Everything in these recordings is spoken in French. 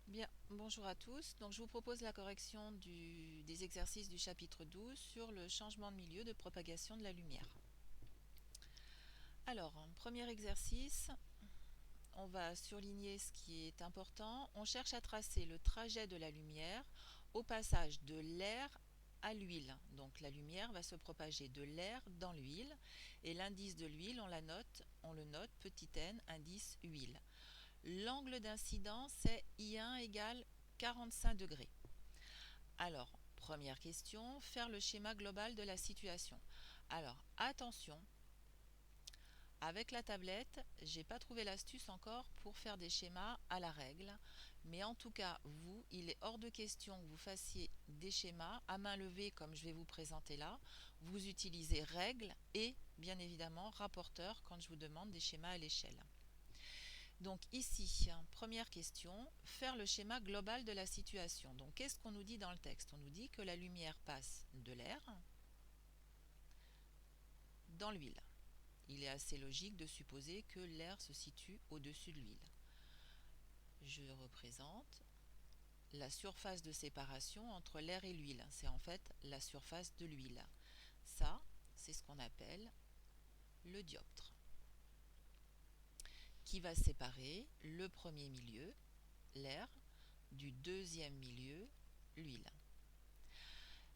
Bien, bonjour à tous. Donc, je vous propose la correction des exercices du chapitre 12 sur le changement de milieu de propagation de la lumière. Alors, premier exercice, on va surligner ce qui est important. On cherche à tracer le trajet de la lumière au passage de l'air à l'huile. Donc, la lumière va se propager de l'air dans l'huile et l'indice de l'huile, on le note petit n, indice huile. L'angle d'incidence c'est I1 égale 45 degrés. Alors, première question, faire le schéma global de la situation. Alors, attention, avec la tablette, j'ai pas trouvé l'astuce encore pour faire des schémas à la règle, mais en tout cas, vous, il est hors de question que vous fassiez des schémas à main levée comme je vais vous présenter là. Vous utilisez règle et, bien évidemment, rapporteur quand je vous demande des schémas à l'échelle. Donc ici, première question, faire le schéma global de la situation. Donc qu'est-ce qu'on nous dit dans le texte? On nous dit que la lumière passe de l'air dans l'huile. Il est assez logique de supposer que l'air se situe au-dessus de l'huile. Je représente la surface de séparation entre l'air et l'huile. C'est en fait la surface de l'huile. Ça, c'est ce qu'on appelle le dioptre, qui va séparer le premier milieu, l'air, du deuxième milieu, l'huile.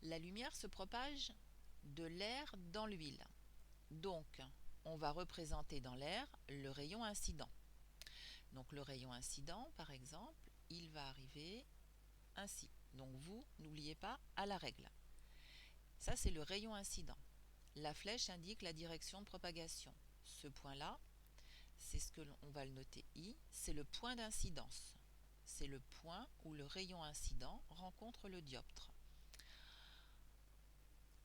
La lumière se propage de l'air dans l'huile. Donc, on va représenter dans l'air le rayon incident. Donc, le rayon incident, par exemple, il va arriver ainsi. Donc, vous, n'oubliez pas à la règle. Ça, c'est le rayon incident. La flèche indique la direction de propagation. Ce point-là, c'est ce que l'on va le noter I, c'est le point d'incidence. C'est le point où le rayon incident rencontre le dioptre.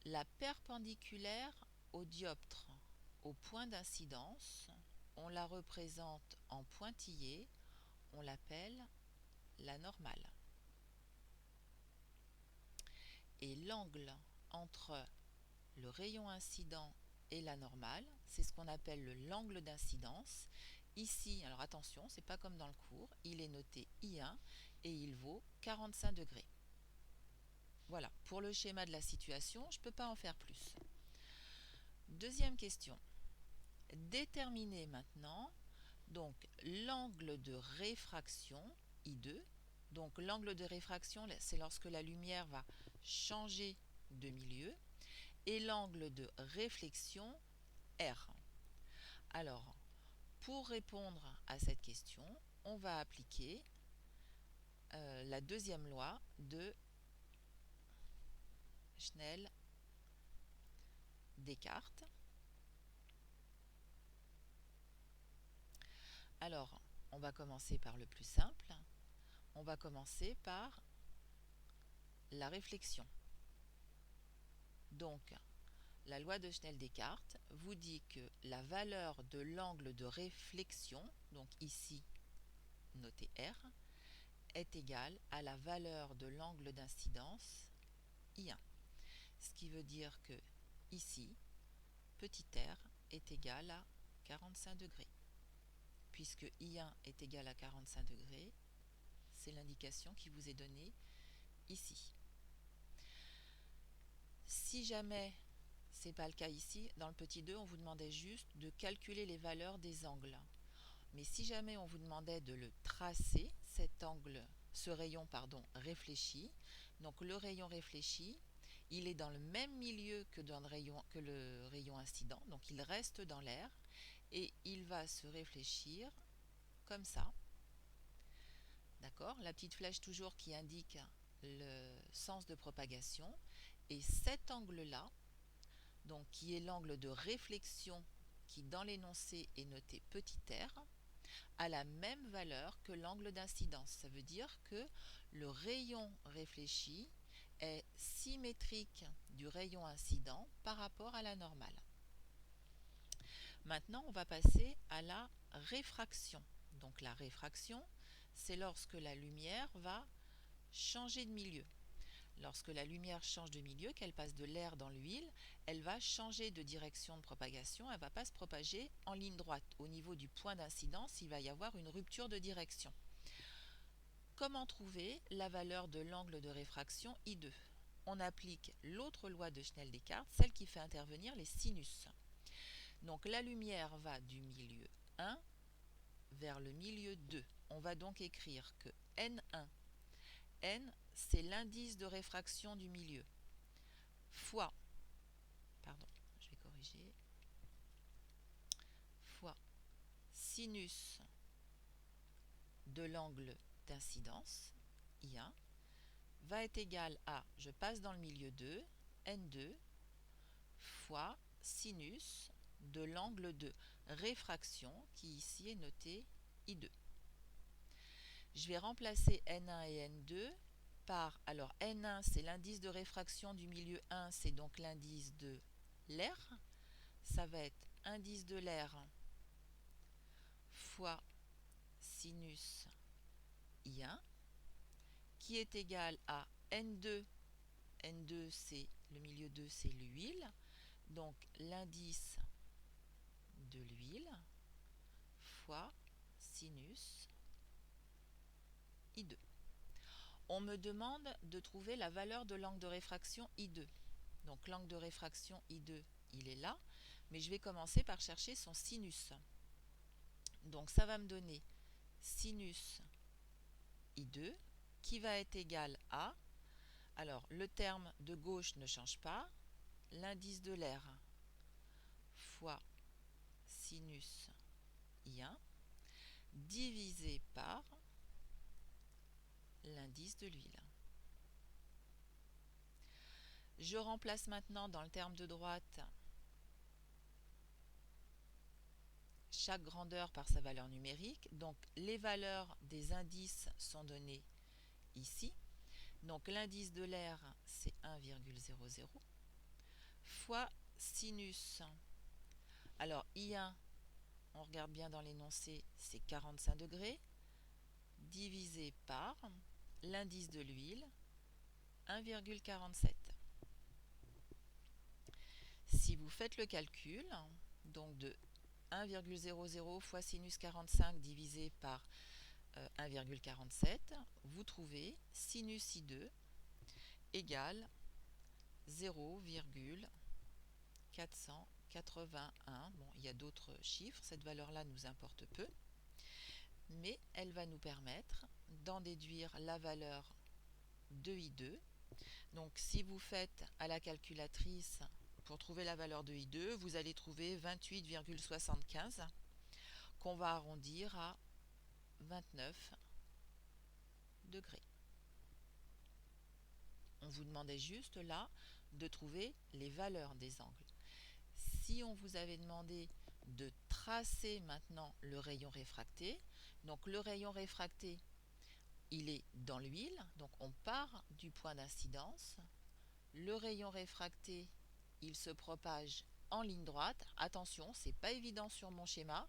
La perpendiculaire au dioptre au point d'incidence, on la représente en pointillé, on l'appelle la normale. Et l'angle entre le rayon incident et la normale, c'est ce qu'on appelle l'angle d'incidence. Ici, alors attention, c'est pas comme dans le cours, il est noté I1 et il vaut 45 degrés. Voilà, pour le schéma de la situation, je ne peux pas en faire plus. Deuxième question. Déterminer maintenant donc l'angle de réfraction I2. Donc l'angle de réfraction, c'est lorsque la lumière va changer de milieu, et l'angle de réflexion R. Alors, pour répondre à cette question, on va appliquer la deuxième loi de Schnell-Descartes. Alors, on va commencer par le plus simple. On va commencer par la réflexion. Donc, la loi de Schnell-Descartes vous dit que la valeur de l'angle de réflexion, donc ici noté R, est égale à la valeur de l'angle d'incidence I1. Ce qui veut dire que ici, petit r est égal à 45 degrés. Puisque I1 est égal à 45 degrés, c'est l'indication qui vous est donnée ici. Si jamais ce n'est pas le cas ici, dans le petit 2, on vous demandait juste de calculer les valeurs des angles. Mais si jamais on vous demandait de le tracer, ce rayon réfléchi, donc le rayon réfléchi, il est dans le même milieu que le rayon incident, donc il reste dans l'air et il va se réfléchir comme ça. D'accord? La petite flèche toujours qui indique le sens de propagation. Et cet angle-là, donc qui est l'angle de réflexion qui dans l'énoncé est noté petit r, a la même valeur que l'angle d'incidence. Ça veut dire que le rayon réfléchi est symétrique du rayon incident par rapport à la normale. Maintenant, on va passer à la réfraction. Donc la réfraction, c'est lorsque la lumière va changer de milieu. Lorsque la lumière change de milieu, qu'elle passe de l'air dans l'huile, elle va changer de direction de propagation, elle ne va pas se propager en ligne droite. Au niveau du point d'incidence, il va y avoir une rupture de direction. comment trouver la valeur de l'angle de réfraction I2? On applique l'autre loi de Schnell-Descartes, celle qui fait intervenir les sinus. Donc la lumière va du milieu 1 vers le milieu 2. On va donc écrire que N1, N c'est l'indice de réfraction du milieu, fois, pardon, je vais corriger, fois sinus de l'angle d'incidence, I1, va être égal à, je passe dans le milieu 2, N2, fois sinus de l'angle de réfraction, qui ici est noté I2. Je vais remplacer N1 et N2 par, alors N1 c'est l'indice de réfraction du milieu 1, c'est donc l'indice de l'air, ça va être indice de l'air fois sinus I1, qui est égal à N2, N2 c'est le milieu 2 c'est l'huile, donc l'indice de l'huile fois sinus I2. On me demande de trouver la valeur de l'angle de réfraction I2. Donc l'angle de réfraction I2, il est là, mais je vais commencer par chercher son sinus. Donc ça va me donner sinus I2 qui va être égal à, alors le terme de gauche ne change pas, l'indice de l'air fois sinus I1 divisé par l'indice de l'huile. Je remplace maintenant dans le terme de droite chaque grandeur par sa valeur numérique. Donc les valeurs des indices sont données ici. Donc l'indice de l'air c'est 1,00 fois sinus. Alors I1, on regarde bien dans l'énoncé, c'est 45 degrés, divisé par l'indice de l'huile, 1,47. Si vous faites le calcul, donc de 1,00 fois sinus 45 divisé par 1,47, vous trouvez sinus I2 égale 0,481. Bon, il y a d'autres chiffres, cette valeur-là nous importe peu, mais elle va nous permettre d'en déduire la valeur de I2. Donc si vous faites à la calculatrice pour trouver la valeur de I2, vous allez trouver 28,75 qu'on va arrondir à 29 degrés. On vous demandait juste là de trouver les valeurs des angles. Si on vous avait demandé de tracer maintenant le rayon réfracté, donc le rayon réfracté, il est dans l'huile, donc on part du point d'incidence. Le rayon réfracté, il se propage en ligne droite. Attention, c'est pas évident sur mon schéma,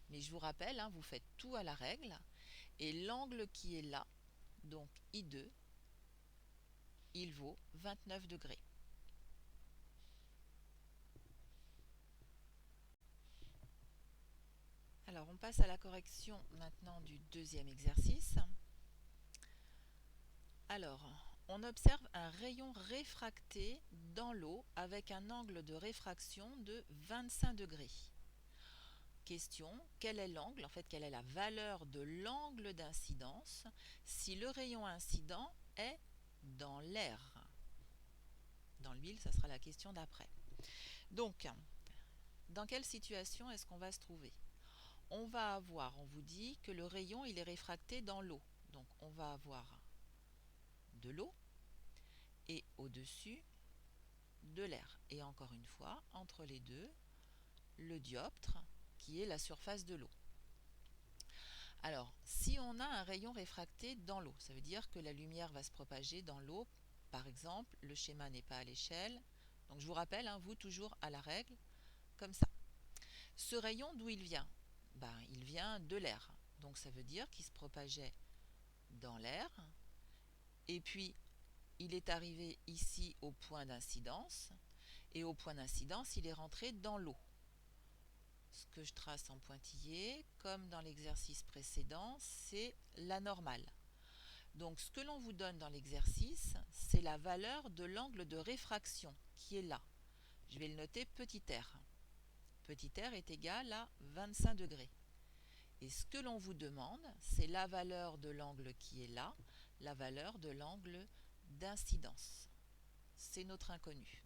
mais je vous rappelle, vous faites tout à la règle. Et l'angle qui est là, donc I2, il vaut 29 degrés. Alors on passe à la correction maintenant du deuxième exercice. Alors, on observe un rayon réfracté dans l'eau avec un angle de réfraction de 25 degrés. Question, quel est l'angle, en fait quelle est la valeur de l'angle d'incidence si le rayon incident est dans l'air? Dans l'huile, ça sera la question d'après. Donc, dans quelle situation est-ce qu'on va se trouver? On va avoir, on vous dit que le rayon il est réfracté dans l'eau. Donc on va avoir de l'eau et au-dessus de l'air. Et encore une fois, entre les deux, le dioptre qui est la surface de l'eau. Alors, si on a un rayon réfracté dans l'eau, ça veut dire que la lumière va se propager dans l'eau. Par exemple, le schéma n'est pas à l'échelle. Donc je vous rappelle, vous toujours à la règle, comme ça. Ce rayon, d'où il vient? Il vient de l'air. Donc ça veut dire qu'il se propageait dans l'air. Et puis, il est arrivé ici au point d'incidence. Et au point d'incidence, il est rentré dans l'eau. Ce que je trace en pointillé, comme dans l'exercice précédent, c'est la normale. Donc ce que l'on vous donne dans l'exercice, c'est la valeur de l'angle de réfraction qui est là. Je vais le noter petit r. Petit r est égal à 25 degrés. Et ce que l'on vous demande, c'est la valeur de l'angle qui est là, la valeur de l'angle d'incidence. C'est notre inconnu.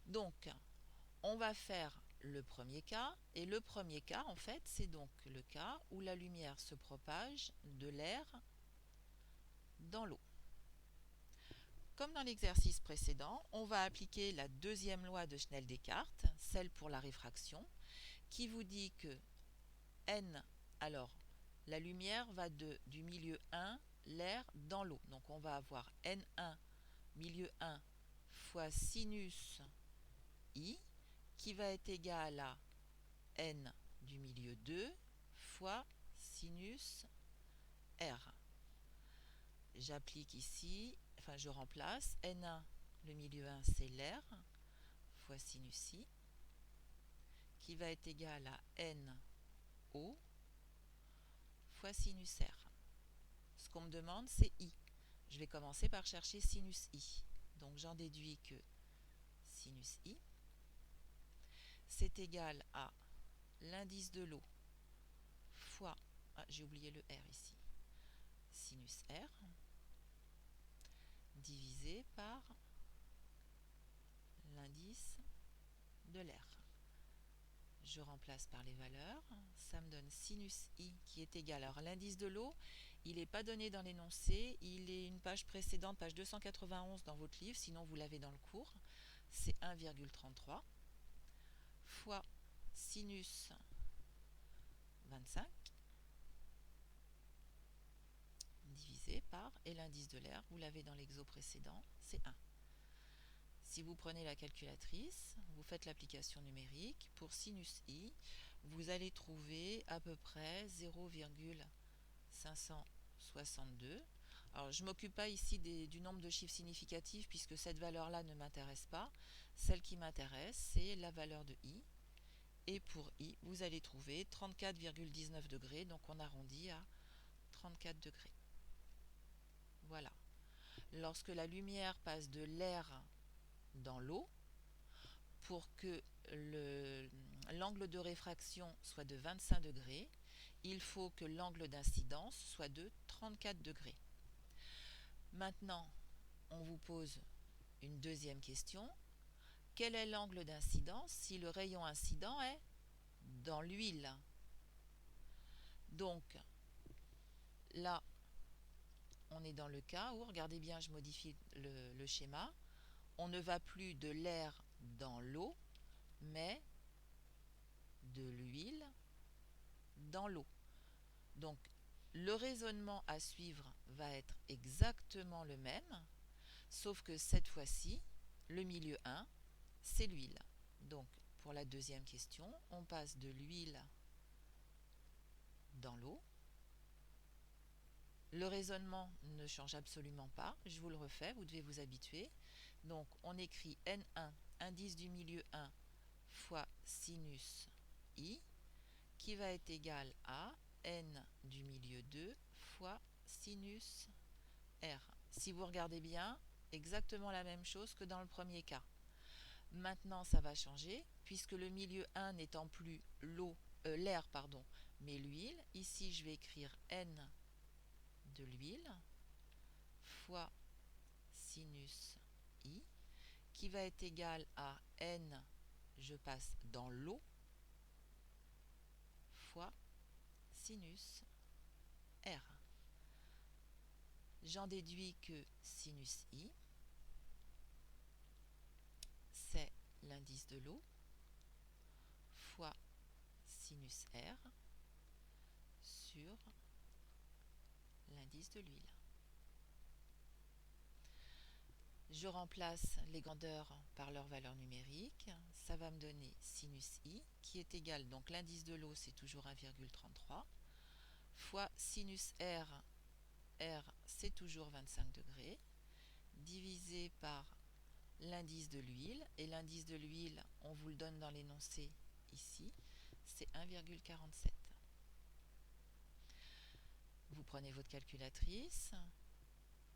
Donc, on va faire le premier cas, et le premier cas, en fait, c'est donc le cas où la lumière se propage de l'air dans l'eau. Comme dans l'exercice précédent, on va appliquer la deuxième loi de Schnell-Descartes, celle pour la réfraction, qui vous dit que n, alors la lumière va du milieu 1, l'air dans l'eau. Donc on va avoir n1 milieu 1 fois sinus i, qui va être égal à n du milieu 2 fois sinus r. J'applique ici, enfin je remplace, n1, le milieu 1 c'est l'air, fois sinus i, qui va être égal à n o fois sinus r. Ce qu'on me demande c'est i. Je vais commencer par chercher sinus i. Donc j'en déduis que sinus i, c'est égal à l'indice de l'eau fois, j'ai oublié le r ici, sinus r, divisé par l'indice de l'air. Je remplace par les valeurs, ça me donne sinus i qui est égal, alors l'indice de l'eau, il n'est pas donné dans l'énoncé, il est une page précédente, page 291 dans votre livre, sinon vous l'avez dans le cours, c'est 1,33 fois sinus 25 divisé par, et l'indice de l'air, vous l'avez dans l'exo précédent, c'est 1. Si vous prenez la calculatrice, vous faites l'application numérique, pour sinus i, vous allez trouver à peu près 0,562. Alors je ne m'occupe pas ici du nombre de chiffres significatifs puisque cette valeur-là ne m'intéresse pas. Celle qui m'intéresse, c'est la valeur de i. Et pour i, vous allez trouver 34,19 degrés, donc on arrondit à 34 degrés. Voilà. Lorsque la lumière passe de l'air dans l'eau, pour que l'angle de réfraction soit de 25 degrés, il faut que l'angle d'incidence soit de 34 degrés. Maintenant, on vous pose une deuxième question. Quel est l'angle d'incidence si le rayon incident est dans l'huile? Donc, là, on est dans le cas où, regardez bien, je modifie le schéma, on ne va plus de l'air dans l'eau, mais de l'huile dans l'eau. Donc, le raisonnement à suivre va être exactement le même, sauf que cette fois-ci, le milieu 1, c'est l'huile. Donc, pour la deuxième question, on passe de l'huile dans l'eau. Le raisonnement ne change absolument pas, je vous le refais, vous devez vous habituer. Donc, on écrit N1, indice du milieu 1, fois sinus I, qui va être égal à N du milieu 2 fois sinus R. Si vous regardez bien, exactement la même chose que dans le premier cas. Maintenant, ça va changer, puisque le milieu 1 n'étant plus l'air, mais l'huile. Ici, je vais écrire N de l'huile fois sinus I, qui va être égal à N, je passe dans l'eau, fois sinus R. J'en déduis que sinus I, c'est l'indice de l'eau, fois sinus R, sur l'indice de l'huile. Je remplace les grandeurs par leur valeur numérique. Ça va me donner sinus i, qui est égal, donc l'indice de l'eau, c'est toujours 1,33, fois sinus r, r, c'est toujours 25 degrés, divisé par l'indice de l'huile. Et l'indice de l'huile, on vous le donne dans l'énoncé ici, c'est 1,47. Vous prenez votre calculatrice,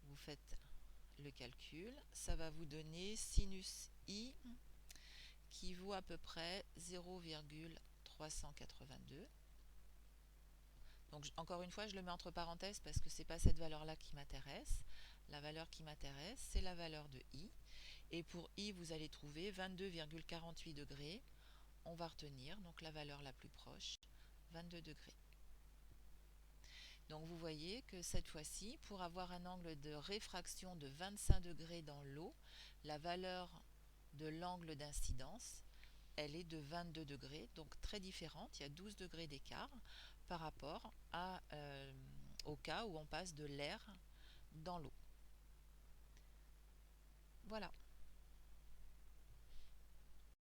vous faites le calcul, ça va vous donner sinus i qui vaut à peu près 0,382. Donc encore une fois, je le mets entre parenthèses parce que c'est pas cette valeur-là qui m'intéresse. La valeur qui m'intéresse, c'est la valeur de i. Et pour i, vous allez trouver 22,48 degrés. On va retenir donc la valeur la plus proche, 22 degrés. Donc vous voyez que cette fois-ci, pour avoir un angle de réfraction de 25 degrés dans l'eau, la valeur de l'angle d'incidence, elle est de 22 degrés, donc très différente. Il y a 12 degrés d'écart par rapport au cas où on passe de l'air dans l'eau. Voilà.